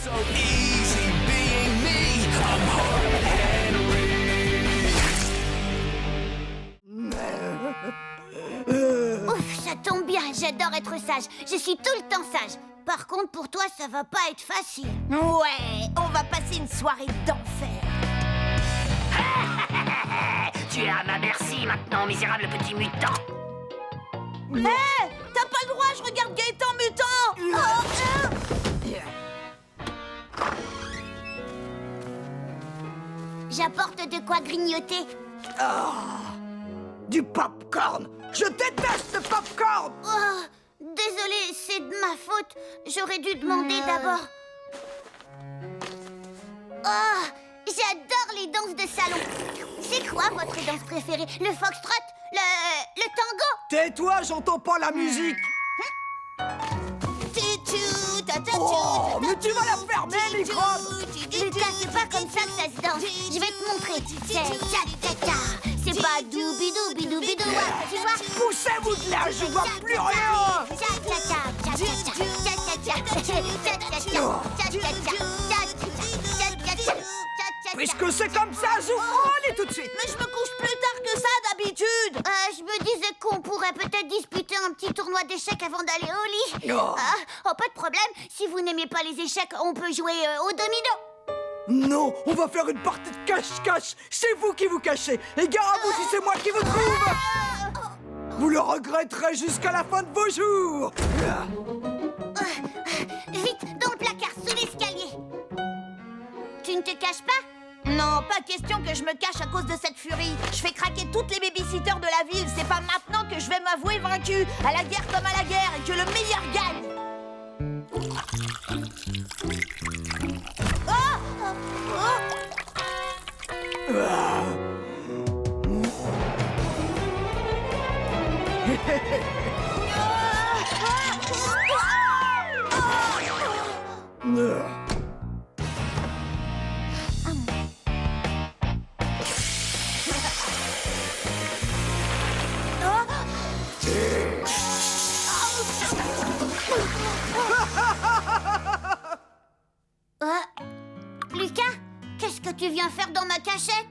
S7: So easy being me. I'm hard and
S4: Ouf, ça tombe bien, j'adore être sage. Je suis tout le temps sage. Par contre, pour toi, ça va pas être facile.
S2: Ouais, on va passer une soirée d'enfer.
S5: Tu es à ma merci maintenant, misérable petit mutant.
S2: Hé, t'as pas le droit, je regarde Gaëtan mutant.
S4: J'apporte de quoi grignoter.
S6: Du popcorn. Je déteste le popcorn.
S4: Oh, désolée, c'est de ma faute. J'aurais dû demander d'abord. Oh, j'adore les danses de salon. C'est quoi votre danse préférée? Le foxtrot? Le tango?
S6: Tais-toi, j'entends pas la musique. Oh, mais tu vas la fermer, microbe.
S4: Lucas, c'est pas comme ça que ça se danse. Je vais te montrer. C'est tcha-tcha-tcha. C'est pas doubi-doubi-doubi-dou, tu vois?
S6: Poussez-vous de là, je vois plus rien.
S4: Tcha-tcha-tcha, tcha-tcha-tcha, tcha-tcha-tcha, tcha-tcha-tcha, tcha-tcha-tcha, tcha-tcha-tcha.
S6: Puisque c'est comme ça, Zou, allez tout de suite.
S2: Mais je me couche plus tard que ça d'habitude.
S4: Je me disais qu'on pourrait peut-être disputer un petit tournoi d'échecs avant d'aller au lit.
S6: Oh.
S4: Pas de problème. Si vous n'aimez pas les échecs, on peut jouer au domino.
S6: Non, on va faire une partie de cache-cache. C'est vous qui vous cachez. Et gare à vous si c'est moi qui vous trouve. Vous le regretterez jusqu'à la fin de vos jours.
S4: Vite, dans le placard, sous l'escalier. Tu ne te caches pas?
S2: Non, pas question que je me cache à cause de cette furie. Je fais craquer toutes les babysitters de la ville. C'est pas maintenant que je vais m'avouer vaincu. À la guerre comme à la guerre, et que le meilleur gagne.
S4: Lucas, qu'est-ce que tu viens faire dans ma cachette?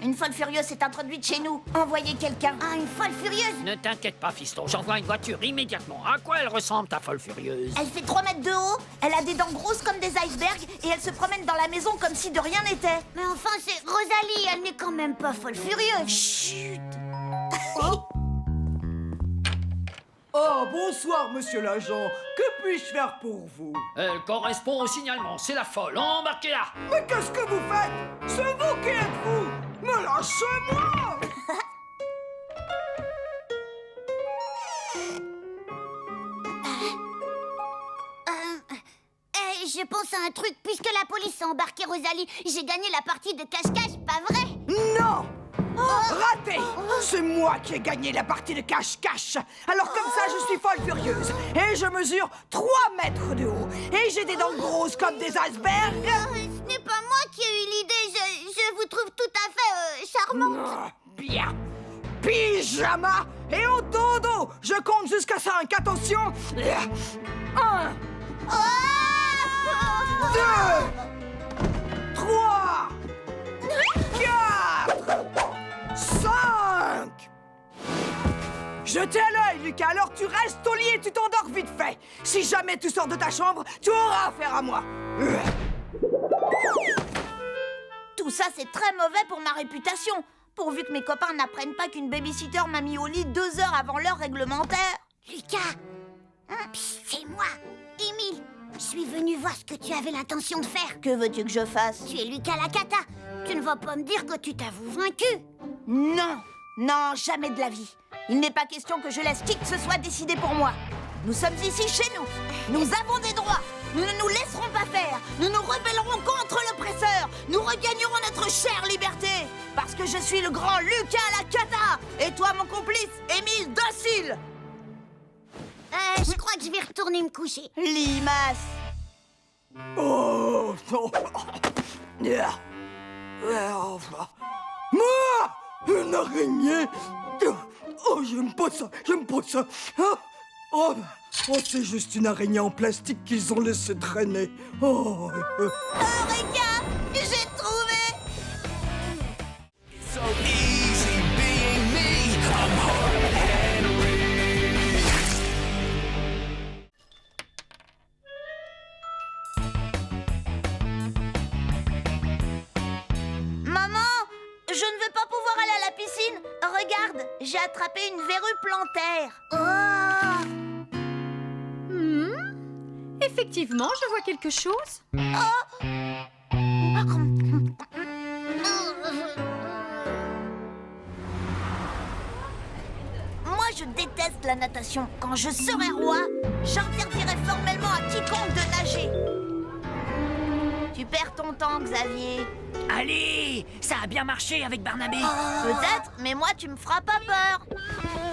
S2: Une folle furieuse s'est introduite chez nous. Envoyez quelqu'un.
S4: Ah, une folle furieuse?
S5: Ne t'inquiète pas, fiston, j'envoie une voiture immédiatement. À quoi elle ressemble, ta folle furieuse?
S2: Elle fait 3 mètres de haut, elle a des dents grosses comme des icebergs et elle se promène dans la maison comme si de rien n'était.
S4: Mais enfin, c'est Rosalie, elle n'est quand même pas folle furieuse.
S2: Chut.
S6: Oh, bonsoir, monsieur l'agent. Que puis-je faire pour vous?
S5: Elle correspond au signalement, c'est la folle, embarquez-la!
S6: Mais qu'est-ce que vous faites? C'est vous qui êtes-vous? Me lâchez-moi!
S4: Je pense à un truc, puisque la police a embarqué Rosalie, j'ai gagné la partie de cache-cache, pas vrai?
S6: Non! Raté! C'est moi qui ai gagné la partie de cache-cache. Alors comme ça, je suis folle furieuse. Et je mesure 3 mètres de haut. Et j'ai des dents grosses comme des icebergs.
S4: Ce n'est pas moi qui ai eu l'idée, je vous trouve tout à fait charmante.
S6: Ah, bien. Pyjama et au dodo. Je compte jusqu'à 5. Attention. 1, 2, 3, 4, 5. Je t'ai à l'œil, Lucas, alors tu restes au lit et tu t'endors vite fait. Si jamais tu sors de ta chambre, tu auras affaire à moi.
S2: Tout ça, c'est très mauvais pour ma réputation. Pourvu que mes copains n'apprennent pas qu'une babysitter m'a mis au lit 2 heures avant l'heure réglementaire.
S4: Lucas, c'est moi, Émile. Je suis venue voir ce que tu avais l'intention de faire.
S2: Que veux-tu que je fasse?
S4: Tu es Lucas Lacata. Tu ne vas pas me dire que tu t'avoues vaincu.
S2: Non, non, jamais de la vie. Il n'est pas question que je laisse qui que ce soit décider pour moi. Nous sommes ici chez nous. Nous avons des droits. Nous ne nous laisserons pas faire. Nous nous rebellerons contre l'oppresseur. Nous regagnerons notre chère liberté. Parce que je suis le grand Lucas Lacata. Et toi, mon complice, Émile Docile.
S4: Je crois que je vais retourner me coucher.
S2: Limace.
S6: Oh, moi, une araignée. Oh, j'aime pas ça, j'aime pas ça. Oh, c'est juste une araignée en plastique qu'ils ont laissé traîner. Oh.
S2: Eureka, j'ai trouvé.
S7: So easy being me. I'm hard Henry.
S2: Maman, je ne veux pas pouvoir aller à la piscine. Regarde, j'ai attrapé une verrue plantaire.
S3: Effectivement, je vois quelque chose.
S2: Moi, je déteste la natation. Quand je serai roi, j'interdirai formellement à quiconque de nager. Tu perds ton temps, Xavier.
S5: Allez, ça a bien marché avec Barnabé.
S2: Peut-être, mais moi, tu me feras pas peur.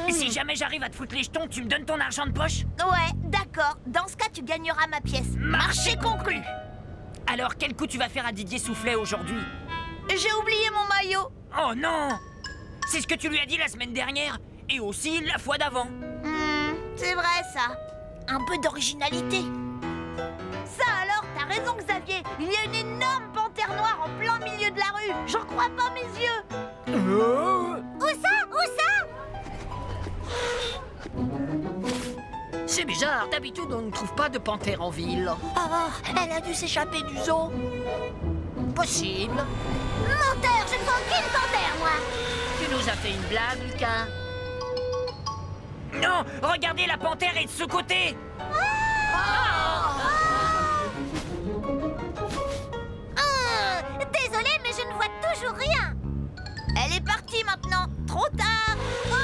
S5: Si jamais j'arrive à te foutre les jetons, tu me donnes ton argent de poche?
S2: Ouais, d'accord. Dans ce cas, tu gagneras ma pièce.
S5: Marché conclu. Alors, quel coup tu vas faire à Didier Soufflet aujourd'hui?
S2: J'ai oublié mon maillot.
S5: Oh non! C'est ce que tu lui as dit la semaine dernière, et aussi la fois d'avant.
S2: C'est vrai, ça. Un peu d'originalité. Ça alors, t'as raison, Xavier. Il y a une énorme panthère noire en plein milieu de la rue. J'en crois pas mes yeux.
S4: Où ça? Où ça?
S1: C'est bizarre, d'habitude on ne trouve pas de panthère en ville.
S2: Elle a dû s'échapper du zoo.
S1: Possible.
S4: Menteur, je ne vois aucune panthère, moi.
S1: Tu nous as fait une blague, Lucas.
S5: Non, regardez, la panthère est de ce côté.
S4: Désolée, mais je ne vois toujours rien.
S2: Elle est partie maintenant. Trop tard.
S4: Oh,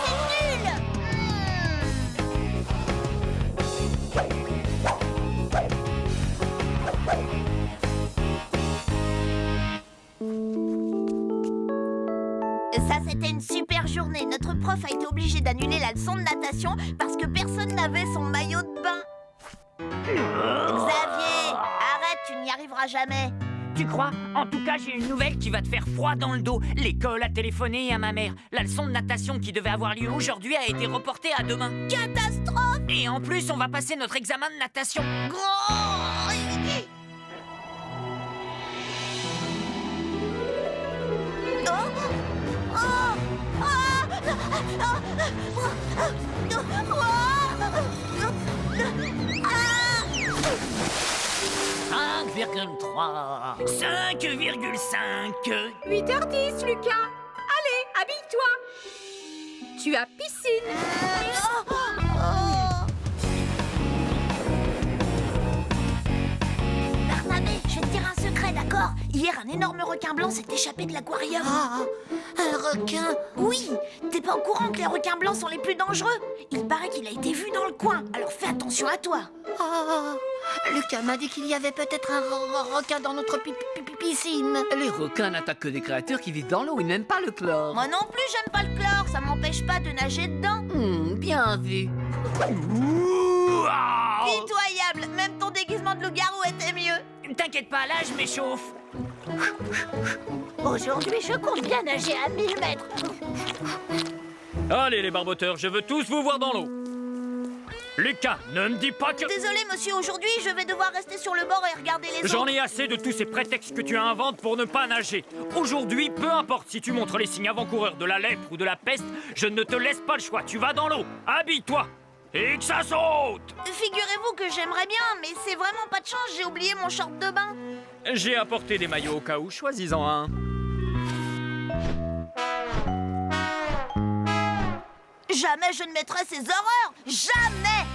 S4: c'est nul.
S2: Ça, c'était une super journée. Notre prof a été obligé d'annuler la leçon de natation parce que personne n'avait son maillot de bain. Xavier, arrête, tu n'y arriveras jamais.
S5: Tu crois? En tout cas, j'ai une nouvelle qui va te faire froid dans le dos. L'école a téléphoné à ma mère. La leçon de natation qui devait avoir lieu aujourd'hui a été reportée à demain.
S2: Catastrophe!
S5: Et en plus, on va passer notre examen de natation.
S1: Ah 5,3.
S5: 5,5.
S3: 8h10, Lucas. Allez, habille-toi. Tu as piscine.
S2: Barnabé, je vais te dire un secret, d'accord? Hier, un énorme requin blanc s'est échappé de l'aquarium. Un requin? Oui! T'es pas au courant que les requins blancs sont les plus dangereux? Il paraît qu'il a été vu dans le coin, alors fais attention à toi.
S1: Lucas m'a dit qu'il y avait peut-être un requin dans notre piscine. Les requins n'attaquent que des créatures qui vivent dans l'eau, ils n'aiment pas le chlore.
S2: Moi non plus, j'aime pas le chlore, ça m'empêche pas de nager dedans.
S1: Bien vu.
S2: Pitoyable, même ton déguisement de loup-garou était mieux.
S5: T'inquiète pas, là, je m'échauffe.
S2: Aujourd'hui, je compte bien nager à 1000 mètres.
S9: Allez les barboteurs, je veux tous vous voir dans l'eau. Lucas, ne me dis pas que...
S2: Désolé, monsieur, aujourd'hui, je vais devoir rester sur le bord et regarder les
S9: J'en
S2: autres.
S9: ai assez de tous ces prétextes que tu inventes pour ne pas nager. Aujourd'hui, peu importe si tu montres les signes avant-coureurs de la lèpre ou de la peste, je ne te laisse pas le choix. Tu vas dans l'eau, habille-toi et que ça saute.
S2: Figurez-vous que j'aimerais bien, mais c'est vraiment pas de chance, j'ai oublié mon short de bain.
S9: J'ai apporté des maillots au cas où, choisis-en un.
S2: Jamais je ne mettrai ces horreurs. Jamais.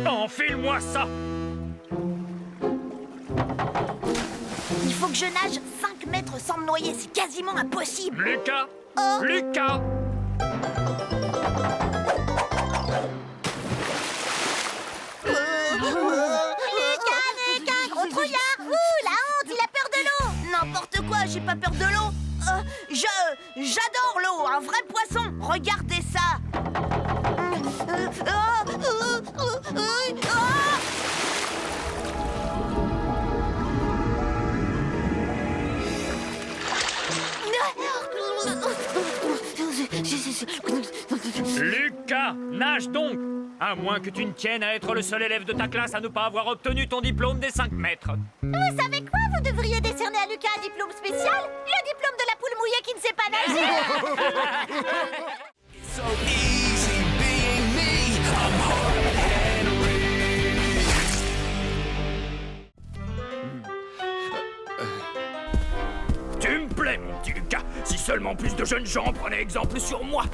S9: Enfile-moi ça.
S2: Il faut que je nage 5 mètres sans me noyer, c'est quasiment impossible.
S9: Lucas Lucas
S2: Lucas, gros trouillard. Ouh, la honte, il a peur de l'eau. N'importe quoi, j'ai pas peur de l'eau. J'adore l'eau, un vrai poisson. Regardez ça.
S9: Lucas, nage donc. À moins que tu ne tiennes à être le seul élève de ta classe à ne pas avoir obtenu ton diplôme des 5 mètres.
S4: Vous savez quoi? Vous devriez décerner à Lucas un diplôme spécial. Le diplôme de la poule mouillée qui ne sait pas nager.
S7: So easy being me. I'm hard Henry.
S9: Tu me plais, mon petit Lucas. Si seulement plus de jeunes gens prenaient exemple sur moi.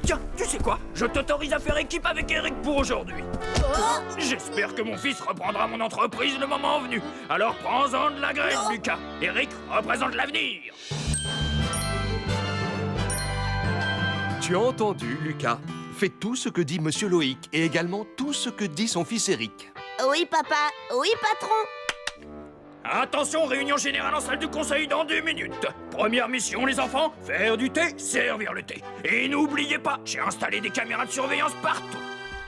S9: Tiens, tu sais quoi? Je t'autorise à faire équipe avec Eric pour aujourd'hui. J'espère que mon fils reprendra mon entreprise le moment venu. Alors prends-en de la graine, Lucas. Eric représente l'avenir.
S8: Tu as entendu, Lucas? Fais tout ce que dit Monsieur Loïc et également tout ce que dit son fils Eric.
S2: Oui, papa. Oui, patron.
S9: Attention, réunion générale en salle du conseil dans 10 minutes. Première mission, les enfants, faire du thé, servir le thé. Et n'oubliez pas, j'ai installé des caméras de surveillance partout.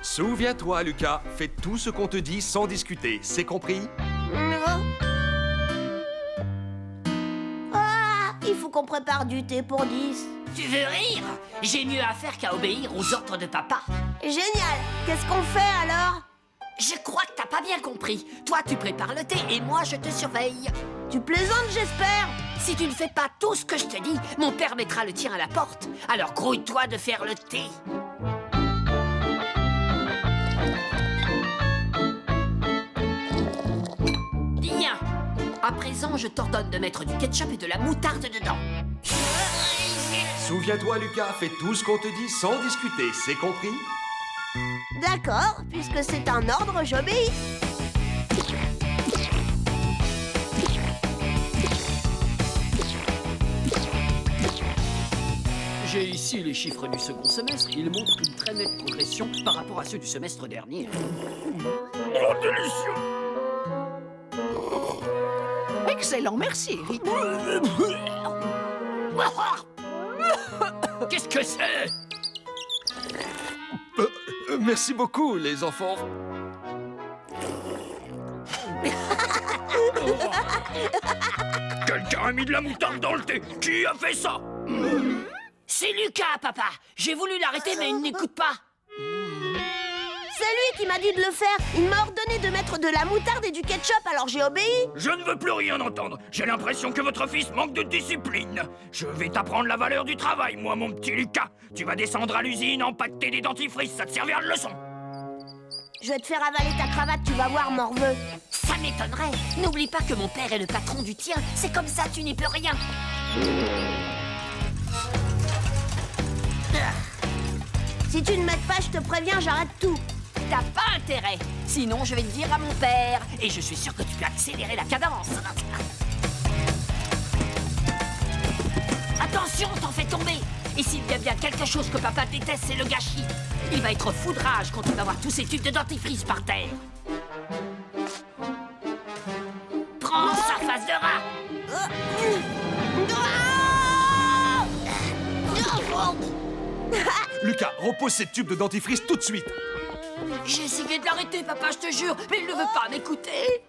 S8: Souviens-toi, Lucas, fais tout ce qu'on te dit sans discuter, c'est compris?
S2: Ah, il faut qu'on prépare du thé pour 10.
S1: Tu veux rire? J'ai mieux à faire qu'à obéir aux ordres de papa.
S2: Génial. Qu'est-ce qu'on fait alors?
S1: Je crois que t'as pas bien compris. Toi, tu prépares le thé et moi, je te surveille.
S2: Tu plaisantes, j'espère.
S1: Si tu ne fais pas tout ce que je te dis, mon père mettra le tien à la porte. Alors grouille-toi de faire le thé. Bien. À présent, je t'ordonne de mettre du ketchup et de la moutarde dedans.
S8: Souviens-toi, Lucas, fais tout ce qu'on te dit sans discuter, c'est compris?
S2: D'accord, puisque c'est un ordre, j'obéis.
S1: J'ai ici les chiffres du second semestre. Ils montrent une très nette progression par rapport à ceux du semestre dernier.
S9: Oh, délicieux!
S6: Excellent, merci, Eric.
S5: Qu'est-ce que c'est?
S8: Merci beaucoup, les enfants.
S9: Quelqu'un a mis de la moutarde dans le thé. Qui a fait ça?
S1: C'est Lucas, papa. J'ai voulu l'arrêter, mais il n'écoute pas.
S2: C'est lui qui m'a dit de le faire. Il m'a ordonné de mettre de la moutarde et du ketchup, alors j'ai obéi.
S9: Je ne veux plus rien entendre. J'ai l'impression que votre fils manque de discipline. Je vais t'apprendre la valeur du travail, moi, mon petit Lucas. Tu vas descendre à l'usine, empaqueter des dentifrices, ça te servira de leçon.
S2: Je vais te faire avaler ta cravate, tu vas voir, morveux.
S1: Ça m'étonnerait. N'oublie pas que mon père est le patron du tien. C'est comme ça, tu n'y peux rien.
S2: Si tu ne m'aides pas, je te préviens, j'arrête tout.
S1: T'as pas intérêt. Sinon, je vais le dire à mon père. Et je suis sûr que tu peux accélérer la cadence. Attention, t'en fais tomber. Et s'il y a bien quelque chose que papa déteste, c'est le gâchis. Il va être foudrage quand il va voir tous ces tubes de dentifrice par terre. Prends sa face de rat.
S8: Lucas, repose ces tubes de dentifrice tout de suite.
S1: J'ai essayé de l'arrêter, papa, je te jure, mais il ne veut pas m'écouter.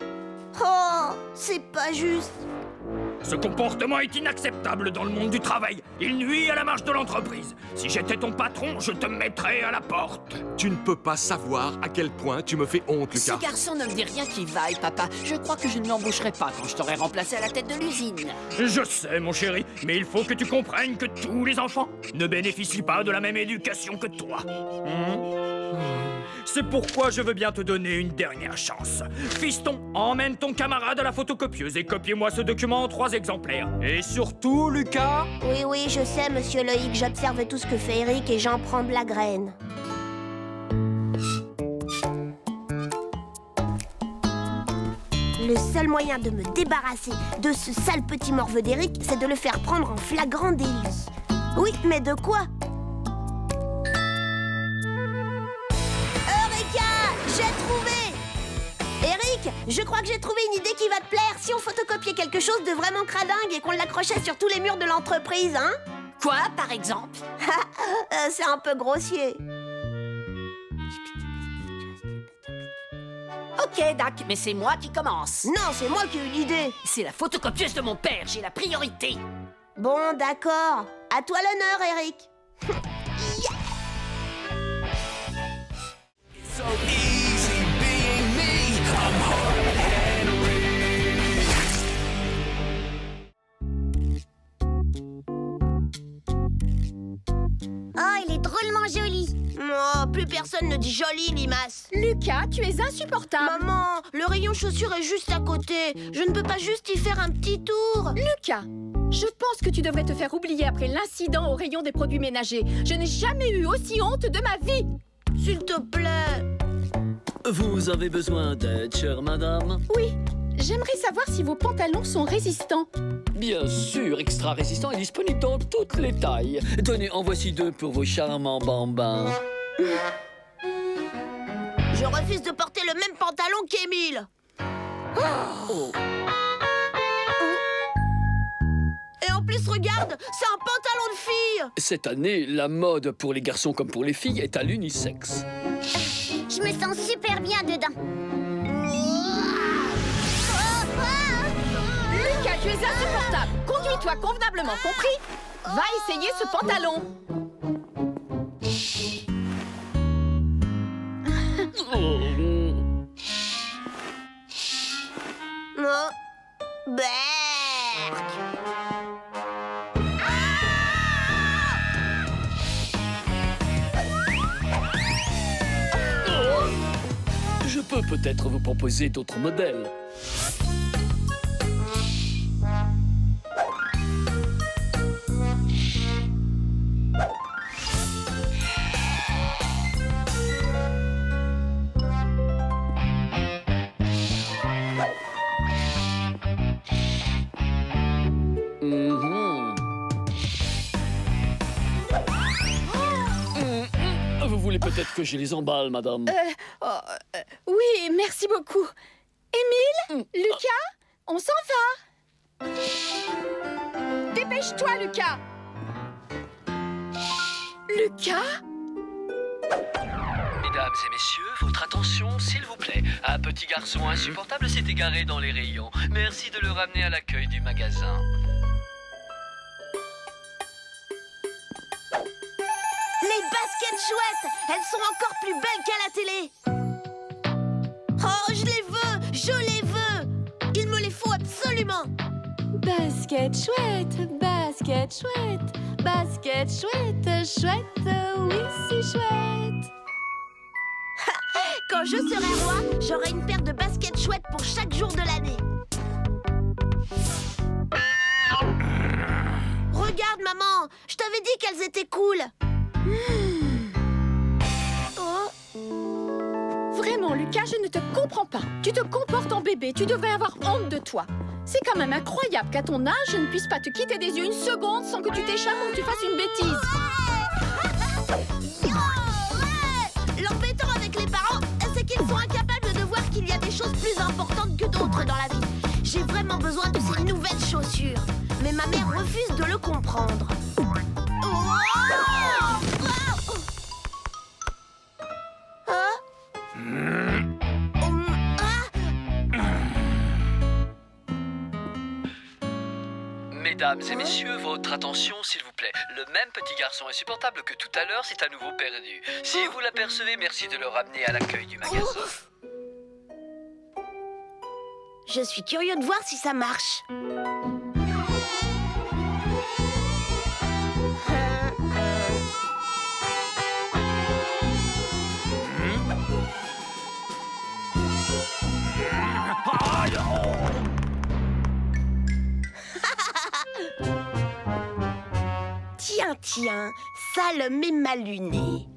S2: Oh, c'est pas juste.
S9: Ce comportement est inacceptable dans le monde du travail. Il nuit à la marche de l'entreprise. Si j'étais ton patron, je te mettrais à la porte.
S8: Tu ne peux pas savoir à quel point tu me fais honte,
S1: Ce
S8: Lucas.
S1: garçon ne me dit rien qui vaille, papa. Je crois que je ne l'embaucherai pas quand je t'aurai remplacé à la tête de l'usine.
S9: Je sais, mon chéri, mais il faut que tu comprennes que tous les enfants ne bénéficient pas de la même éducation que toi. C'est pourquoi je veux bien te donner une dernière chance. Fiston, emmène ton camarade à la photocopieuse et copiez-moi ce document en 3 exemplaires. Et surtout, Lucas...
S2: Oui, oui, je sais, monsieur Loïc, j'observe tout ce que fait Eric et j'en prends de la graine. Le seul moyen de me débarrasser de ce sale petit morveux d'Eric, c'est de le faire prendre en flagrant délit. Oui, mais de quoi? J'ai trouvé! Eric, je crois que j'ai trouvé une idée qui va te plaire. Si on photocopiait quelque chose de vraiment cradingue et qu'on l'accrochait sur tous les murs de l'entreprise, hein?
S1: Quoi, par exemple?
S2: C'est un peu grossier.
S1: Ok, Dac, mais c'est moi qui commence.
S2: Non, c'est moi qui ai eu l'idée.
S1: C'est la photocopieuse de mon père, j'ai la priorité.
S2: Bon, d'accord. À toi l'honneur, Eric.
S7: So easy being me. I'm hard
S4: Oh, il est drôlement joli.
S2: Oh, plus personne ne dit joli, limace.
S3: Lucas, tu es insupportable.
S2: Maman, le rayon chaussures est juste à côté. Je ne peux pas juste y faire un petit tour.
S3: Lucas, je pense que tu devrais te faire oublier après l'incident au rayon des produits ménagers. Je n'ai jamais eu aussi honte de ma vie.
S2: S'il te plaît.
S10: Vous avez besoin d'aide, chère madame?
S3: Oui, j'aimerais savoir si vos pantalons sont résistants.
S10: Bien sûr, Extra Résistant est disponible dans toutes les tailles. Tenez, en voici 2 pour vos charmants bambins.
S2: Je refuse de porter le même pantalon qu'Émile.
S10: Oh.
S6: plus, regarde, c'est un pantalon de fille.
S10: Cette année, la mode pour les garçons comme pour les filles est à l'unisexe.
S4: Je me sens super bien dedans.
S3: Lucas, tu es insupportable. Conduis-toi convenablement, compris? Va essayer ce pantalon.
S6: Oh.
S2: Berk.
S10: Je peux peut-être vous proposer d'autres modèles. Vous voulez peut-être que je les emballe, madame?
S3: Oui, merci beaucoup. Émile, Lucas, on s'en va. Dépêche-toi, Lucas. Lucas?
S10: Mesdames et messieurs, votre attention, s'il vous plaît. Un petit garçon insupportable s'est égaré dans les rayons. Merci de le ramener à l'accueil du magasin.
S2: Les baskets chouettes, elles sont encore plus belles qu'à la télé. Oh, je les veux. Il me les faut absolument.
S3: Basket chouette, basket chouette, basket chouette, chouette, oui, si chouette.
S2: Quand je serai roi, j'aurai une paire de baskets chouettes pour chaque jour de l'année. Regarde, maman, je t'avais dit qu'elles étaient cool.
S3: Vraiment, Lucas, je ne te comprends pas. Tu te comportes en bébé, tu devrais avoir honte de toi. C'est quand même incroyable qu'à ton âge, je ne puisse pas te quitter des yeux une seconde sans que tu t'échappes ou que tu fasses une bêtise.
S2: L'embêtant avec les parents, c'est qu'ils sont incapables de voir qu'il y a des choses plus importantes que d'autres dans la vie. J'ai vraiment besoin de ces nouvelles chaussures. Mais ma mère refuse de le comprendre.
S10: Mesdames et messieurs, votre attention, s'il vous plaît. Le même petit garçon insupportable que tout à l'heure s'est à nouveau perdu. Si vous l'apercevez, merci de le ramener à l'accueil du magasin.
S2: Je suis curieux de voir si ça marche. Tiens, ça le met mal luné.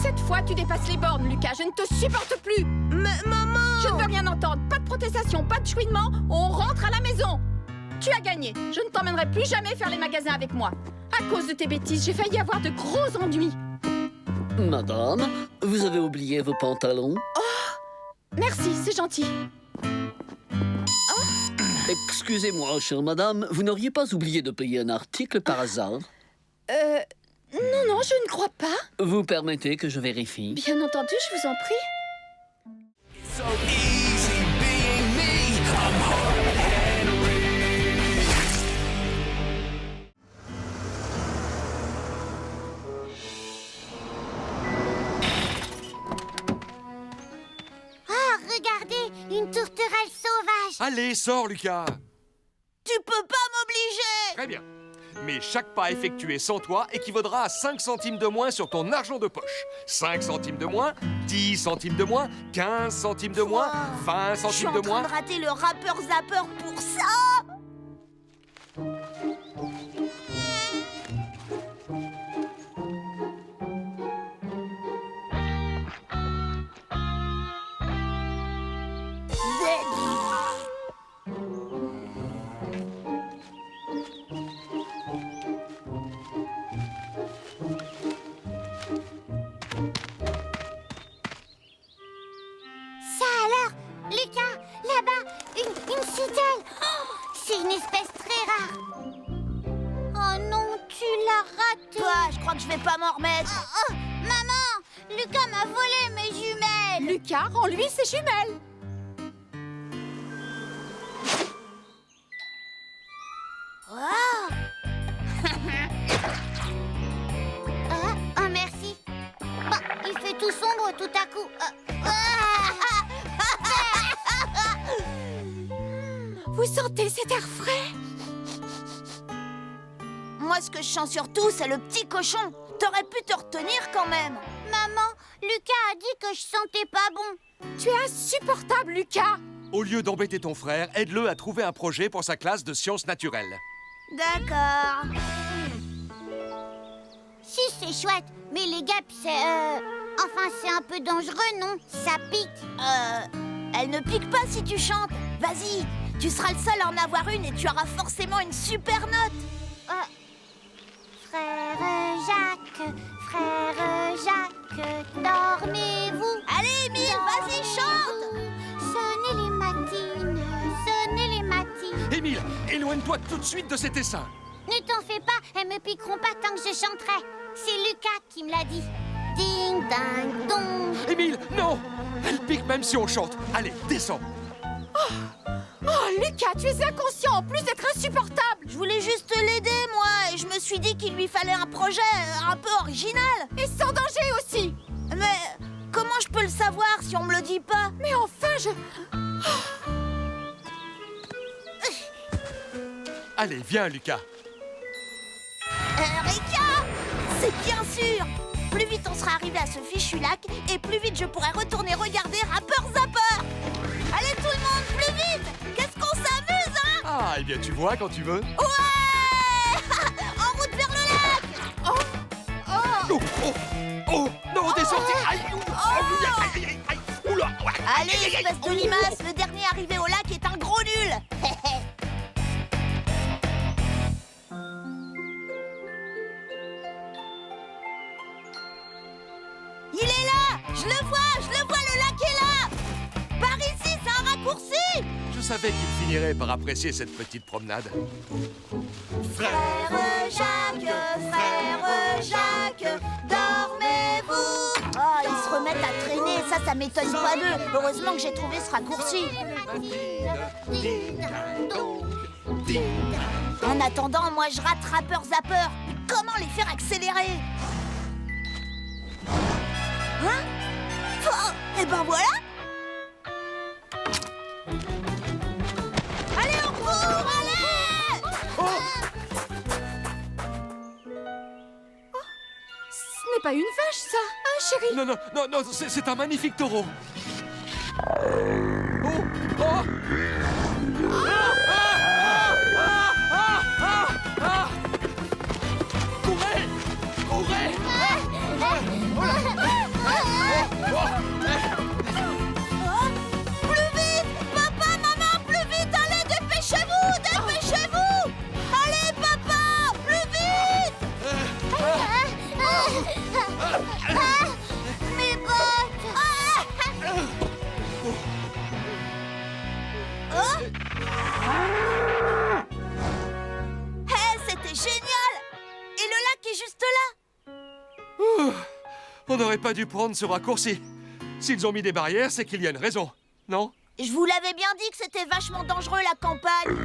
S3: Cette fois, tu dépasses les bornes, Lucas. Je ne te supporte plus.
S2: Maman!
S3: Je ne veux rien entendre. Pas de protestation, pas de chouinement. On rentre à la maison. Tu as gagné. Je ne t'emmènerai plus jamais faire les magasins avec moi. À cause de tes bêtises, j'ai failli avoir de gros ennuis.
S10: Madame, vous avez oublié vos pantalons?
S3: Merci, c'est gentil.
S10: Excusez-moi, chère madame, vous n'auriez pas oublié de payer un article par hasard?
S3: Non, je ne crois pas.
S10: Vous permettez que je vérifie?
S3: Bien entendu, je vous en prie.
S7: So easy being me. I'm hard Henry.
S4: Ah, regardez, une tourterelle sauvage.
S8: Allez, sors, Lucas.
S2: Tu peux pas m'obliger!
S8: Très bien. Mais chaque pas effectué sans toi équivaudra à 5 centimes de moins sur ton argent de poche. 5 centimes de moins, 10 centimes de moins, 15 centimes de moins, 20
S2: Je suis
S8: centimes
S2: en
S8: de
S2: train
S8: moins.
S2: de rater le rappeur zapper pour ça!
S4: Citel. C'est une espèce très rare. Oh non, tu l'as raté.
S2: Toi, je crois que je vais pas m'en remettre.
S4: Maman, Lucas m'a volé mes jumelles.
S3: Lucas, rends-lui ses jumelles.
S4: Oh, merci. Bah, il fait tout sombre tout à coup.
S3: Vous sentez cet air frais?
S2: Moi, ce que je sens surtout, c'est le petit cochon. T'aurais pu te retenir quand même.
S4: Maman, Lucas a dit que je sentais pas bon.
S3: Tu es insupportable, Lucas.
S8: Au lieu d'embêter ton frère, aide-le à trouver un projet pour sa classe de sciences naturelles.
S2: D'accord.
S4: Si, c'est chouette, mais les guêpes, c'est... Enfin, c'est un peu dangereux, non? Ça pique.
S2: Elle ne pique pas si tu chantes. Vas-y, tu seras le seul à en avoir une et tu auras forcément une super note.
S4: Frère Jacques, dormez-vous.
S2: Allez, Émile, vas-y, chante.
S4: Sonnez les matines, sonnez les matines.
S8: Émile, éloigne-toi tout de suite de cet essaim.
S4: Ne t'en fais pas, elles me piqueront pas tant que je chanterai. C'est Lucas qui me l'a dit. Ding, ding, dong.
S8: Émile, non! Elle pique même si on chante. Allez, descends.
S3: Oh, Lucas, tu es inconscient en plus d'être insupportable.
S2: Je voulais juste l'aider, moi, et je me suis dit qu'il lui fallait un projet un peu original.
S3: Et sans danger aussi.
S2: Mais comment je peux le savoir si on me le dit pas?
S3: Mais enfin,
S8: Allez, viens, Lucas.
S2: Eureka! C'est bien sûr! Plus vite on sera arrivé à ce fichu lac, et plus vite je pourrai retourner regarder Rappeur Zapper! Allez tout le monde, plus vite! Qu'est-ce qu'on s'amuse, hein?
S8: Ah, eh bien, tu vois quand tu veux.
S2: Ouais! En route vers le lac!
S8: Oh, non, descends! Aïe! Aïe! Oula!
S2: Allez, espèce de limace, le dernier arrivé au lac est un gros nul! Il est là! Je le vois, le lac est là! Par ici, c'est un raccourci!
S8: Je savais qu'il finirait par apprécier cette petite promenade.
S2: Frère Jacques, dormez-vous! Oh, ils se remettent à traîner, ça m'étonne pas d'eux. Heureusement que j'ai trouvé ce raccourci. En attendant, moi je rate Rappeur Zapper. Mais comment les faire accélérer? Hein? Oh, et ben voilà! Allez, on court, allez!
S3: ce n'est pas une vache, ça, hein, chérie?
S8: Non, c'est un magnifique taureau. Courez!
S2: Plus vite! Papa, maman, plus vite! Allez, dépêchez-vous! Allez, papa! Plus vite!
S4: Mes bottes.
S2: C'était génial! Et le lac est juste là!
S8: On n'aurait pas dû prendre ce raccourci. S'ils ont mis des barrières, c'est qu'il y a une raison, non?
S2: Je vous l'avais bien dit que c'était vachement dangereux, la campagne.